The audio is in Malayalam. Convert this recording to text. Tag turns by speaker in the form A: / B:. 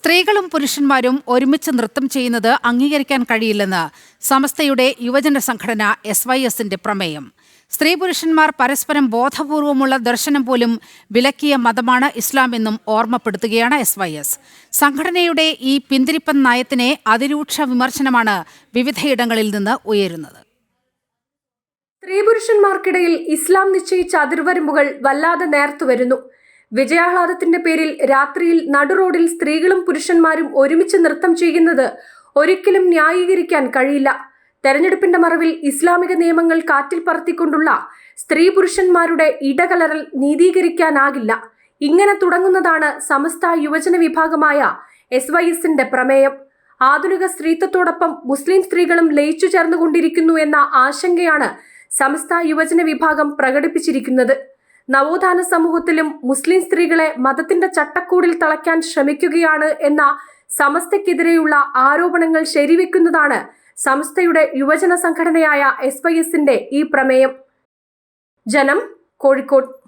A: സ്ത്രീകളും പുരുഷന്മാരും ഒരുമിച്ച് നൃത്തം ചെയ്യുന്നത് അംഗീകരിക്കാൻ കഴിയില്ലെന്ന് സമസ്തയുടെ യുവജന സംഘടന SYSന്റെ പ്രമേയം. സ്ത്രീ പുരുഷന്മാർ പരസ്പരം ബോധപൂർവമുള്ള ദർശനം പോലും വിലക്കിയ മതമാണ് ഇസ്ലാം എന്നും ഓർമ്മപ്പെടുത്തുകയാണ് SYS. സംഘടനയുടെ ഈ പിന്തിരിപ്പൻ നയത്തിനെ അതിരൂക്ഷ വിമർശനമാണ് വിവിധയിടങ്ങളിൽ നിന്ന് ഉയരുന്നത്.
B: സ്ത്രീ പുരുഷന്മാർക്കിടയിൽ ഇസ്ലാം നിശ്ചയിച്ച അതിർവരമ്പുകൾ വല്ലാതെ നേർത്തുവരുന്നു. വിജയാഹ്ലാദത്തിന്റെ പേരിൽ രാത്രിയിൽ നടുറോഡിൽ സ്ത്രീകളും പുരുഷന്മാരും ഒരുമിച്ച് നൃത്തം ചെയ്യുന്നത് ഒരിക്കലും ന്യായീകരിക്കാൻ കഴിയില്ല. തെരഞ്ഞെടുപ്പിന്റെ മറവിൽ ഇസ്ലാമിക നിയമങ്ങൾ കാറ്റിൽ പറത്തിക്കൊണ്ടുള്ള സ്ത്രീ പുരുഷന്മാരുടെ ഇടകലറൽ നീതീകരിക്കാനാകില്ല. ഇങ്ങനെ തുടങ്ങുന്നതാണ് സമസ്ത യുവജന വിഭാഗമായ SYSന്റെ പ്രമേയം. ആധുനിക സ്ത്രീത്വത്തോടൊപ്പം മുസ്ലിം സ്ത്രീകളും ലയിച്ചു ചേർന്നുകൊണ്ടിരിക്കുന്നു എന്ന ആശങ്കയാണ് സമസ്ത യുവജന വിഭാഗം പ്രകടിപ്പിച്ചിരിക്കുന്നത്. നവോത്ഥാന സമൂഹത്തിലും മുസ്ലിം സ്ത്രീകളെ മതത്തിന്റെ ചട്ടക്കൂടിൽ തളയ്ക്കാൻ ശ്രമിക്കുകയാണ് എന്ന സമസ്തയ്ക്കെതിരെയുള്ള ആരോപണങ്ങൾ ശരിവെക്കുന്നതാണ് സമസ്തയുടെ യുവജന സംഘടനയായ SYSന്റെ ഈ പ്രമേയം. ജനം, കോഴിക്കോട്.